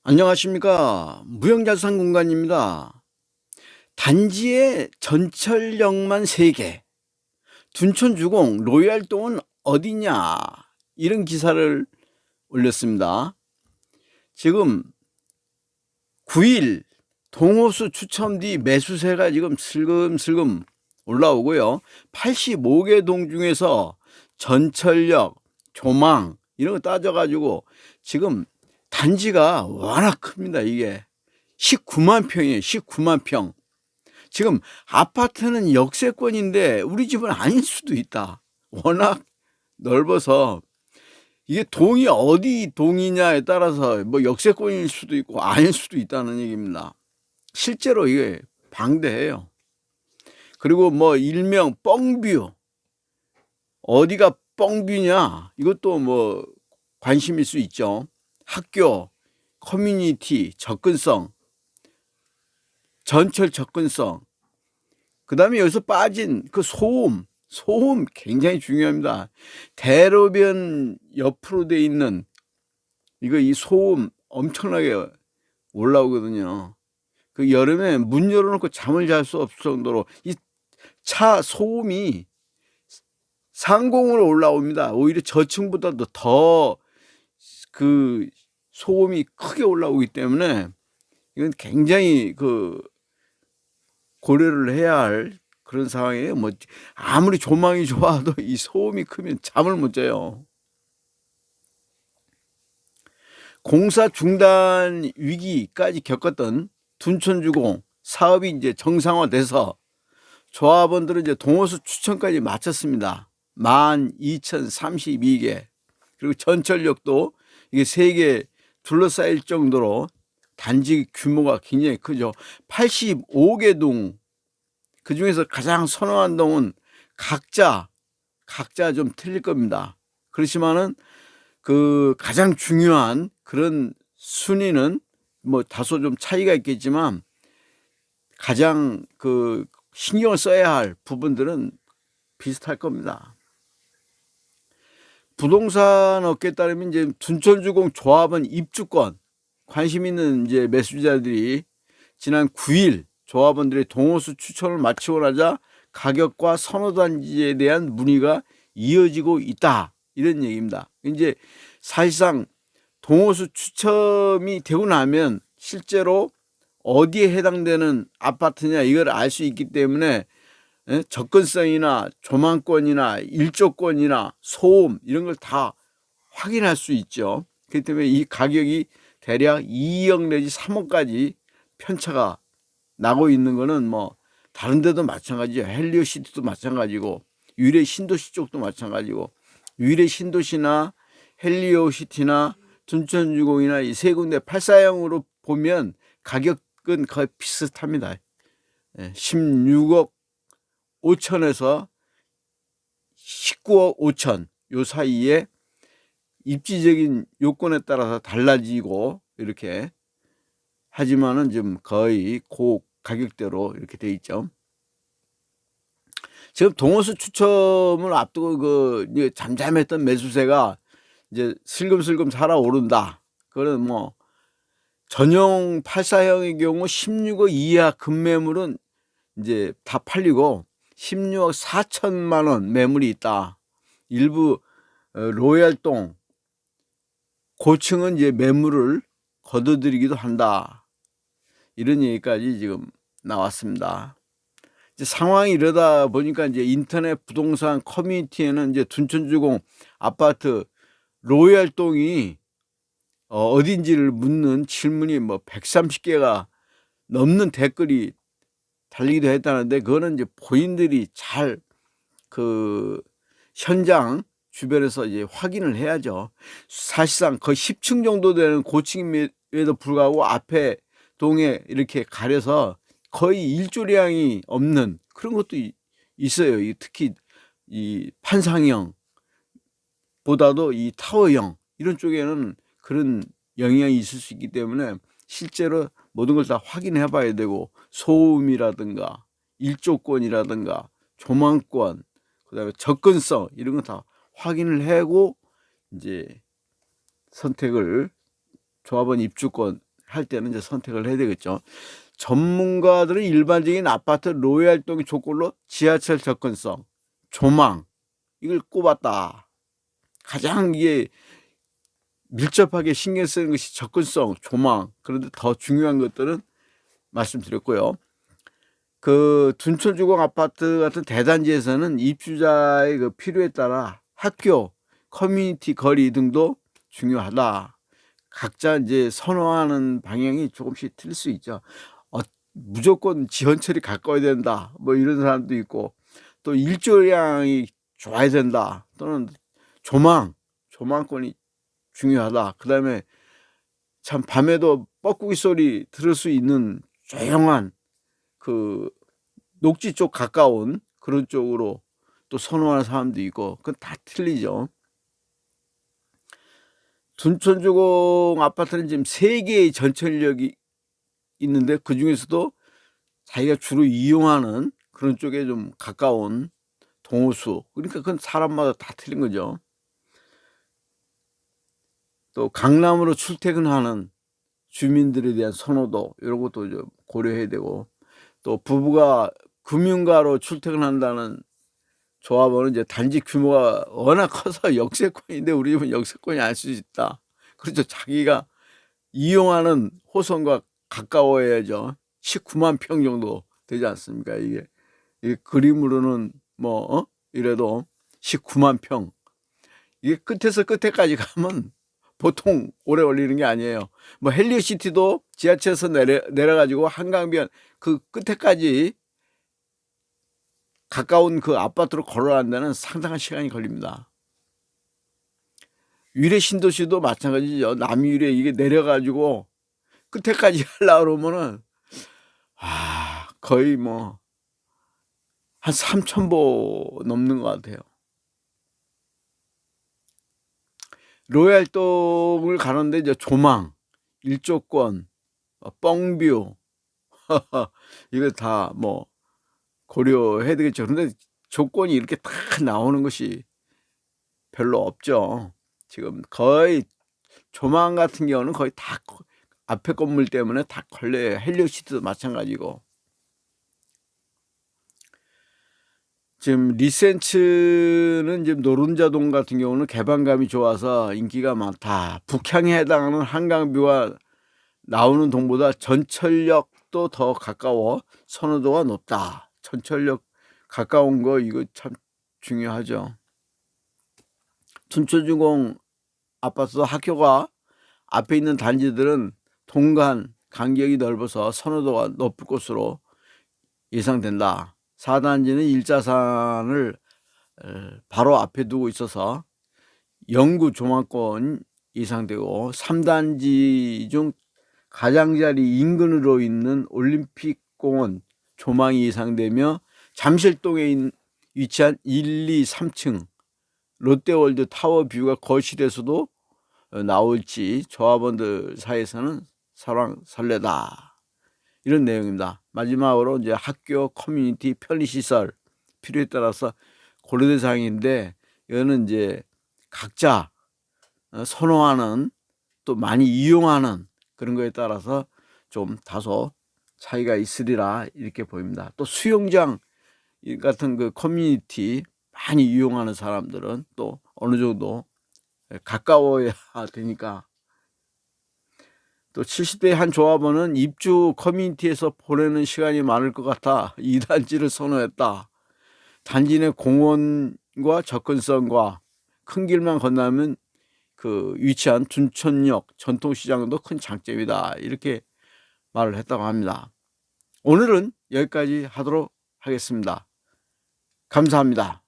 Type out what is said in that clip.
안녕하십니까. 무형자산공간입니다. 단지의 전철역만 3개, 둔촌주공 로얄동은 어디냐, 이런 기사를 올렸습니다. 지금 9일 동호수 추첨 뒤 매수세가 지금 슬금슬금 올라오고요. 85개 동 중에서 전철역, 조망 이런 거 따져가지고 지금 단지가 워낙 큽니다. 이게 19만 평이에요. 19만 평. 지금 아파트는 역세권인데 우리 집은 아닐 수도 있다. 워낙 넓어서 이게 동이 어디 동이냐에 따라서 뭐 역세권일 수도 있고 아닐 수도 있다는 얘기입니다. 실제로 이게 방대해요. 그리고 뭐 일명 뻥뷰, 어디가 뻥뷰냐, 이것도 뭐 관심일 수 있죠. 학교, 커뮤니티, 접근성, 전철 접근성, 그 다음에 여기서 빠진 그 소음 굉장히 중요합니다. 대로변 옆으로 돼 있는 이 소음 엄청나게 올라오거든요. 그 여름에 문 열어놓고 잠을 잘 수 없을 정도로 이 차 소음이 상공으로 올라옵니다. 오히려 저층보다도 더 그 소음이 크게 올라오기 때문에 이건 굉장히 고려를 해야 할 그런 상황이에요. 뭐 아무리 조망이 좋아도 이 소음이 크면 잠을 못 자요. 공사 중단 위기까지 겪었던 둔촌주공 사업이 이제 정상화돼서 조합원들은 이제 동호수 추천까지 마쳤습니다. 12,032개. 그리고 전철역도 이게 3개 둘러싸일 정도로 단지 규모가 굉장히 크죠. 85개 동, 그 중에서 가장 선호한 동은 각자 좀 틀릴 겁니다. 그렇지만은 그 가장 중요한 그런 순위는 뭐 다소 좀 차이가 있겠지만 가장 신경을 써야 할 부분들은 비슷할 겁니다. 부동산 업계에 따르면 이제 둔촌주공 조합원 입주권 관심 있는 이제 매수자들이 지난 9일 조합원들의 동호수 추천을 마치고 나자 가격과 선호단지에 대한 문의가 이어지고 있다, 이런 얘기입니다. 이제 사실상 동호수 추첨이 되고 나면 실제로 어디에 해당되는 아파트냐 이걸 알 수 있기 때문에 접근성이나 조망권이나 일조권이나 소음 이런 걸 다 확인할 수 있죠. 그렇기 때문에 이 가격이 대략 2억 내지 3억까지 편차가 나고 있는 거는 뭐 다른 데도 마찬가지예요. 헬리오시티도 마찬가지고 유래 신도시 쪽도 마찬가지고 유래 신도시나 헬리오시티나 둔촌주공이나 이 세 군데 8사형으로 보면 가격은 거의 비슷합니다. 16억 5천에서 19억 5천 요 사이에 입지적인 요건에 따라서 달라지고 이렇게 하지만은 좀 거의 그 가격대로 이렇게 돼 있죠. 지금 동호수 추첨을 앞두고 이제 잠잠했던 매수세가 이제 슬금슬금 살아오른다. 그거는 뭐 전용 84형의 경우 16억 이하 급매물은 이제 다 팔리고 16억 4천만 원 매물이 있다. 일부 로얄동 고층은 이제 매물을 거둬들이기도 한다. 이런 얘기까지 지금 나왔습니다. 이제 상황이 이러다 보니까 이제 인터넷 부동산 커뮤니티에는 이제 둔촌주공 아파트 로얄동이 어딘지를 묻는 질문이 뭐 130개가 넘는 댓글이 달리기도 했다는데, 그거는 이제 본인들이 잘 현장 주변에서 이제 확인을 해야죠. 사실상 거의 10층 정도 되는 고층임에도 불구하고 앞에 동에 이렇게 가려서 거의 일조량이 없는 그런 것도 있어요. 특히 이 판상형 보다도 이 타워형 이런 쪽에는 그런 영향이 있을 수 있기 때문에 실제로 모든 걸 다 확인해 봐야 되고, 소음이라든가 일조권이라든가 조망권, 그다음에 접근성 이런 거 다 확인을 하고 이제 선택을 조합원 입주권 할 때는 이제 선택을 해야 되겠죠. 전문가들은 일반적인 아파트 로얄동의 조건로 지하철 접근성, 조망 이걸 꼽았다. 가장 이게 밀접하게 신경 쓰는 것이 접근성, 조망. 그런데 더 중요한 것들은 말씀드렸고요. 그 둔촌주공 아파트 같은 대단지에서는 입주자의 그 필요에 따라 학교, 커뮤니티 거리 등도 중요하다. 각자 이제 선호하는 방향이 조금씩 틀릴 수 있죠. 무조건 지하철이 가까워야 된다. 뭐 이런 사람도 있고, 또 일조량이 좋아야 된다. 또는 조망권이 중요하다. 그 다음에 참 밤에도 뻐꾸기 소리 들을 수 있는 조용한 그 녹지 쪽 가까운 그런 쪽으로 또 선호하는 사람도 있고, 그건 다 틀리죠. 둔촌주공 아파트는 지금 3개의 전철역이 있는데 그 중에서도 자기가 주로 이용하는 그런 쪽에 좀 가까운 동호수, 그러니까 그건 사람마다 다 틀린 거죠. 또 강남으로 출퇴근하는 주민들에 대한 선호도 이런 것도 좀 고려해야 되고, 또 부부가 금융가로 출퇴근한다는 조합원은 이제 단지 규모가 워낙 커서 역세권인데 우리 집은 역세권이 아닐 수 있다. 그렇죠. 자기가 이용하는 호선과 가까워야죠. 19만 평 정도 되지 않습니까? 이게 그림으로는 뭐 이래도 19만 평. 이게 끝에서 끝에까지 가면 보통 오래 걸리는 게 아니에요. 뭐 헬리오시티도 지하철에서 내려가지고 한강변 그 끝에까지 가까운 그 아파트로 걸어가는 데는 상당한 시간이 걸립니다. 위례 신도시도 마찬가지죠. 남위례 이게 내려가지고 끝에까지 하려고 그러면은 거의 뭐 한 3,000보 넘는 것 같아요. 로얄동을 가는데 이제 조망, 일조권, 뻥뷰 이거 다 뭐 고려해야 되겠죠. 그런데 조건이 이렇게 다 나오는 것이 별로 없죠. 지금 거의 조망 같은 경우는 거의 다 앞에 건물 때문에 다 걸려요. 헬리오시티도 마찬가지고. 지금 리센츠는 지금 노른자동 같은 경우는 개방감이 좋아서 인기가 많다. 북향에 해당하는 한강뷰가 나오는 동보다 전철역도 더 가까워 선호도가 높다. 전철역 가까운 거 이거 참 중요하죠. 둔촌주공 아파트도 학교가 앞에 있는 단지들은 동간 간격이 넓어서 선호도가 높을 것으로 예상된다. 4단지는 일자산을 바로 앞에 두고 있어서 영구 조망권 예상되고, 3단지 중 가장자리 인근으로 있는 올림픽공원 조망이 예상되며, 잠실동에 위치한 1, 2, 3층 롯데월드 타워 뷰가 거실에서도 나올지 조합원들 사이에서는 설레다. 이런 내용입니다. 마지막으로 이제 학교, 커뮤니티, 편의시설 필요에 따라서 고려대 사항인데, 이거는 이제 각자 선호하는 또 많이 이용하는 그런 거에 따라서 좀 다소 차이가 있으리라 이렇게 보입니다. 또 수영장 같은 그 커뮤니티 많이 이용하는 사람들은 또 어느 정도 가까워야 되니까. 또 70대 한 조합원은 입주 커뮤니티에서 보내는 시간이 많을 것 같아 2단지를 선호했다. 단지 내 공원과 접근성과 큰 길만 건너면 그 위치한 둔촌역 전통시장도 큰 장점이다. 이렇게 말을 했다고 합니다. 오늘은 여기까지 하도록 하겠습니다. 감사합니다.